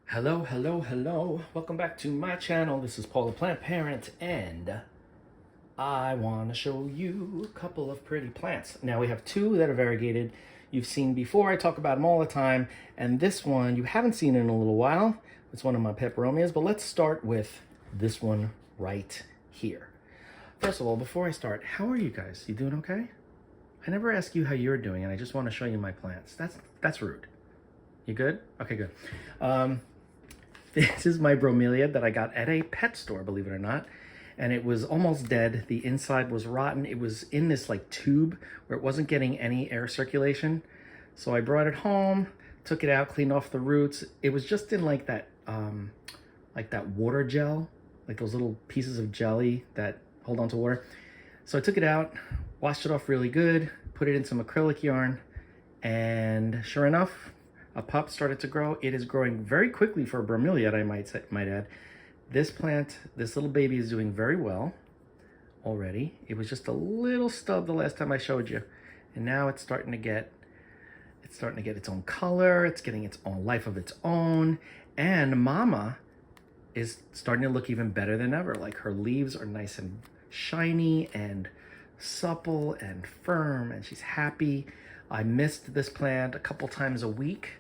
Hello, hello, hello. Welcome back to my channel. This is Paul the Plant Parent, and I want to show you a couple of pretty plants. Now we have two that are variegated. You've seen before. I talk about them all the time. And this one you haven't seen in a little while. It's one of my Peperomias, but let's start with this one right here. First of all, before I start, how are you guys? You doing okay? I never ask you how you're doing, and I just want to show you my plants. That's rude. You good? Okay, good. This is my bromeliad that I got at a pet store, believe it or not. And it was almost dead. The inside was rotten. It was in this like tube where it wasn't getting any air circulation. So I brought it home, took it out, cleaned off the roots. It was just in like that water gel, like those little pieces of jelly that hold on to water. So I took it out, washed it off really good, put it in some acrylic yarn, and sure enough, a pup started to grow. It is growing very quickly for a bromeliad, I might add. This plant, this little baby is doing very well already. It was just a little stub the last time I showed you. And now it's starting to get its own color. It's getting its own life of its own. And Mama is starting to look even better than ever. Like her leaves are nice and shiny and supple and firm, and she's happy. I missed this plant a couple times a week.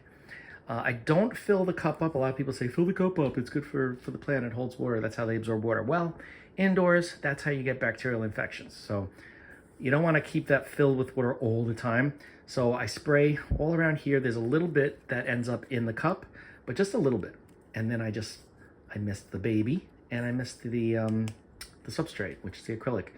I don't fill the cup up. A lot of people say, fill the cup up. It's good for the plant. It holds water. That's how they absorb water. Well, indoors, that's how you get bacterial infections. So you don't want to keep that filled with water all the time. So I spray all around here. There's a little bit that ends up in the cup, but just a little bit. And then I missed the baby, and I missed the substrate, which is the acrylic.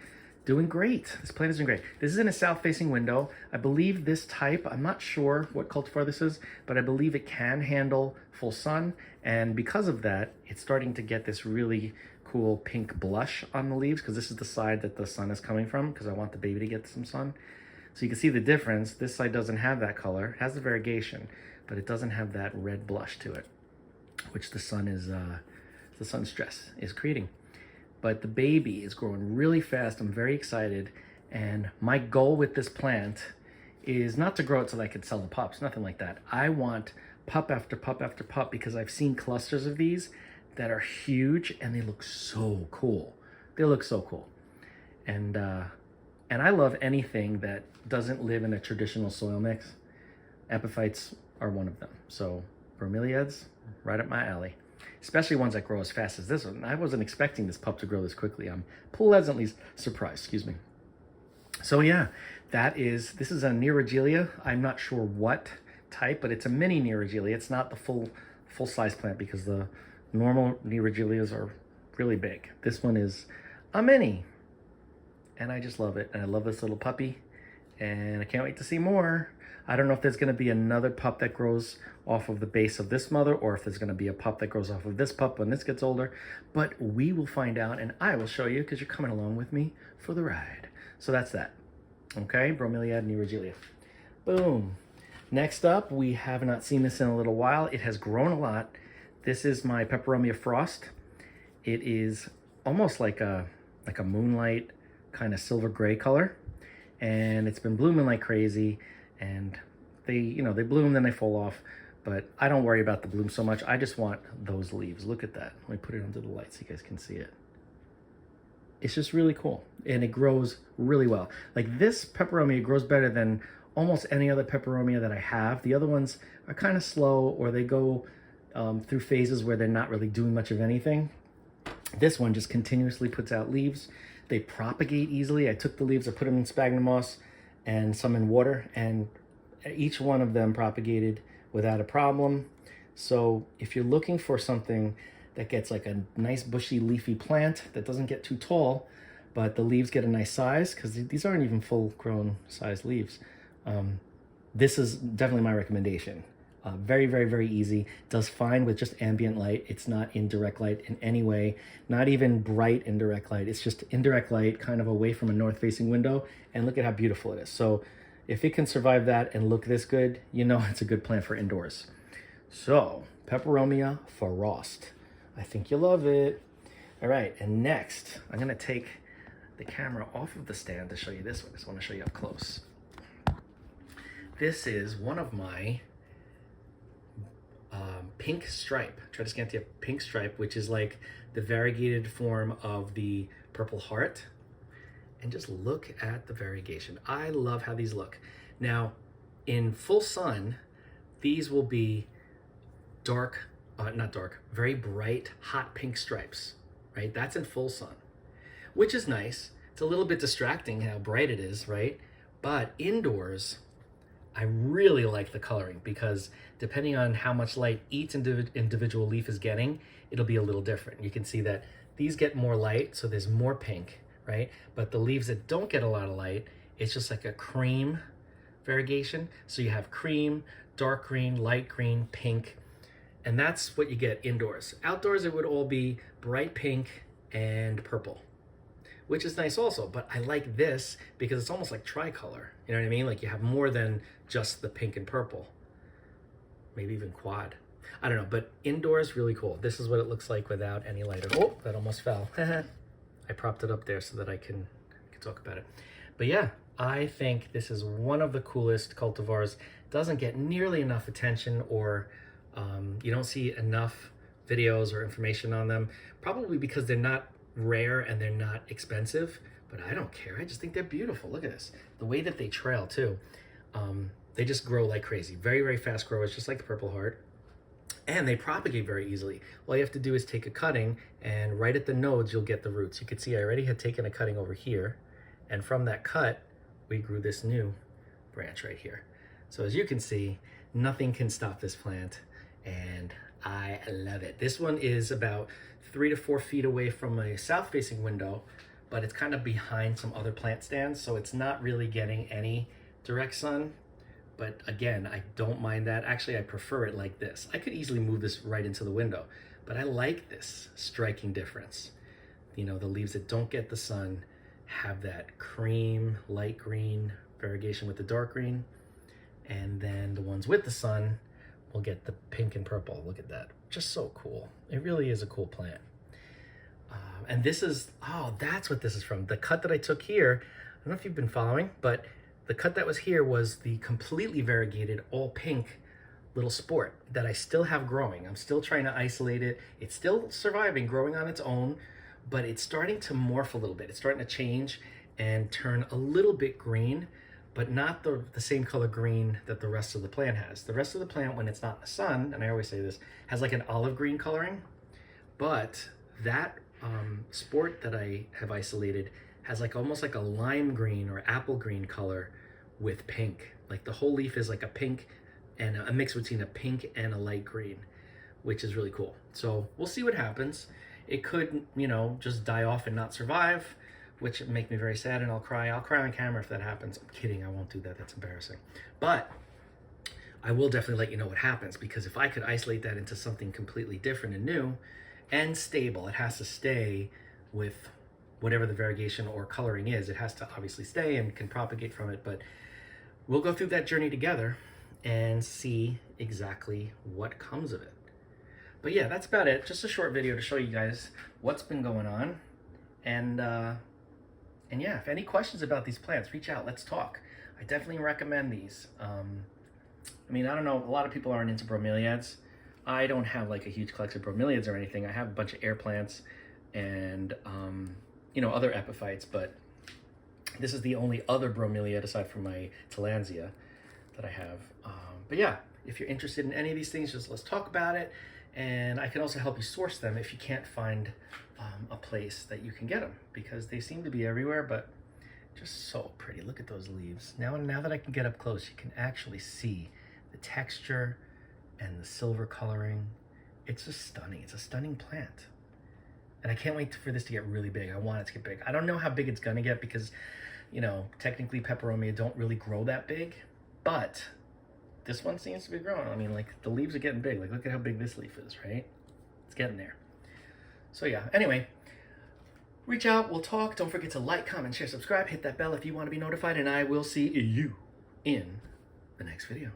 Doing great. This plant is doing great. This is in a south-facing window. I believe this type, I'm not sure what cultivar this is, but I believe it can handle full sun. And because of that, it's starting to get this really cool pink blush on the leaves, because this is the side that the sun is coming from, because I want the baby to get some sun. So you can see the difference. This side doesn't have that color. It has the variegation, but it doesn't have that red blush to it, which the sun stress is creating. But the baby is growing really fast. I'm very excited. And my goal with this plant is not to grow it so that I could sell the pups, nothing like that. I want pup after pup after pup, because I've seen clusters of these that are huge and they look so cool. They look so cool. And I love anything that doesn't live in a traditional soil mix. Epiphytes are one of them. So bromeliads, right up my alley. Especially ones that grow as fast as this one. I wasn't expecting this pup to grow this quickly. I'm pleasantly surprised, excuse me. So yeah, this is a Nerogelia. I'm not sure what type, but it's a mini Nerogelia. It's not the full-size plant, because the normal Nerogelias are really big. This one is a mini, and I just love it. And I love this little puppy, and I can't wait to see more. I don't know if there's going to be another pup that grows off of the base of this mother, or if there's going to be a pup that grows off of this pup when this gets older, but we will find out, and I will show you, because you're coming along with me for the ride. So that's that. Okay, Bromeliad Nerogelia. Boom. Next up, we have not seen this in a little while. It has grown a lot. This is my Peperomia Frost. It is almost like a moonlight kind of silver gray color, and it's been blooming like crazy. And they bloom, then they fall off, but I don't worry about the bloom so much. I just want those leaves. Look at that. Let me put it under the light so you guys can see it. It's just really cool, and it grows really well. Like this Peperomia grows better than almost any other Peperomia that I have. The other ones are kind of slow, or they go through phases where they're not really doing much of anything. This one just continuously puts out leaves. They propagate easily. I took the leaves, I put them in sphagnum moss and some in water, and each one of them propagated without a problem. So if you're looking for something that gets like a nice bushy leafy plant that doesn't get too tall, but the leaves get a nice size, because these aren't even full grown size leaves, this is definitely my recommendation. Very, very, very easy. Does fine with just ambient light. It's not indirect light in any way, not even bright indirect light. It's just indirect light kind of away from a north-facing window, and look at how beautiful it is. So if it can survive that and look this good, you know it's a good plant for indoors. So Peperomia Frost. I think you'll love it. All right, and next, I'm gonna take the camera off of the stand to show you this one. I just wanna show you up close. This is one of my pink stripe, Tradescantia pink stripe, which is like the variegated form of the purple heart. And just look at the variegation. I love how these look. Now, in full sun, these will be dark, not dark, very bright, hot pink stripes, right? That's in full sun, which is nice. It's a little bit distracting how bright it is, right? But indoors, I really like the coloring because depending on how much light each individual leaf is getting, it'll be a little different. You can see that these get more light, so there's more pink, right? But the leaves that don't get a lot of light, it's just like a cream variegation. So you have cream, dark green, light green, pink, and that's what you get indoors. Outdoors, it would all be bright pink and purple, which is nice also, but I like this because it's almost like tricolor. You know what I mean? Like you have more than just the pink and purple, maybe even quad. I don't know, but indoors, really cool. This is what it looks like without any light. Oh, that almost fell. I propped it up there so that I can talk about it. But yeah, I think this is one of the coolest cultivars. Doesn't get nearly enough attention, or you don't see enough videos or information on them, probably because they're not rare and they're not expensive, but I don't care. I just think they're beautiful. Look at this. The way that they trail too. They just grow like crazy. Very, very fast growers, just like the Purple Heart. And they propagate very easily. All you have to do is take a cutting, and right at the nodes, you'll get the roots. You could see I already had taken a cutting over here, and from that cut, we grew this new branch right here. So as you can see, nothing can stop this plant, and I love it. This one is about 3 to 4 feet away from a south-facing window, but it's kind of behind some other plant stands, so it's not really getting any direct sun. But again, I don't mind that. Actually, I prefer it like this. I could easily move this right into the window, but I like this striking difference. You know, the leaves that don't get the sun have that cream, light green variegation with the dark green, and then the ones with the sun will get the pink and purple. Look at that. Just so cool. It really is a cool plant. And this is, oh, that's what this is from. The cut that I took here, I don't know if you've been following, but the cut that was here was the completely variegated, all pink little sport that I still have growing. I'm still trying to isolate it. It's still surviving, growing on its own, but it's starting to morph a little bit. It's starting to change and turn a little bit green, but not the same color green that the rest of the plant has. The rest of the plant, when it's not in the sun, and I always say this, has like an olive green coloring, but that sport that I have isolated has like almost like a lime green or apple green color with pink. Like the whole leaf is like a pink and a mix between a pink and a light green, which is really cool. So we'll see what happens. It could, you know, just die off and not survive, which would make me very sad, and I'll cry. I'll cry on camera if that happens. I'm kidding, I won't do that. That's embarrassing. But I will definitely let you know what happens, because if I could isolate that into something completely different and new and stable, it has to stay with whatever the variegation or coloring is. It has to obviously stay and can propagate from it, but we'll go through that journey together and see exactly what comes of it. But yeah, that's about it. Just a short video to show you guys what's been going on. And yeah, if any questions about these plants, reach out, let's talk. I definitely recommend these. I mean, I don't know, a lot of people aren't into bromeliads. I don't have like a huge collection of bromeliads or anything. I have a bunch of air plants and you know, other epiphytes, but this is the only other bromeliad aside from my tillandsia that I have. But yeah, if you're interested in any of these things, just let's talk about it. And I can also help you source them if you can't find a place that you can get them, because they seem to be everywhere, but just so pretty. Look at those leaves. Now that I can get up close, you can actually see the texture and the silver coloring. It's just stunning. It's a stunning plant. And I can't wait for this to get really big. I want it to get big. I don't know how big it's gonna get because, you know, technically Peperomia don't really grow that big, but this one seems to be growing. I mean, like, the leaves are getting big. Like, look at how big this leaf is, right? It's getting there. So yeah, anyway, reach out, we'll talk. Don't forget to like, comment, share, subscribe, hit that bell if you want to be notified, and I will see you in the next video.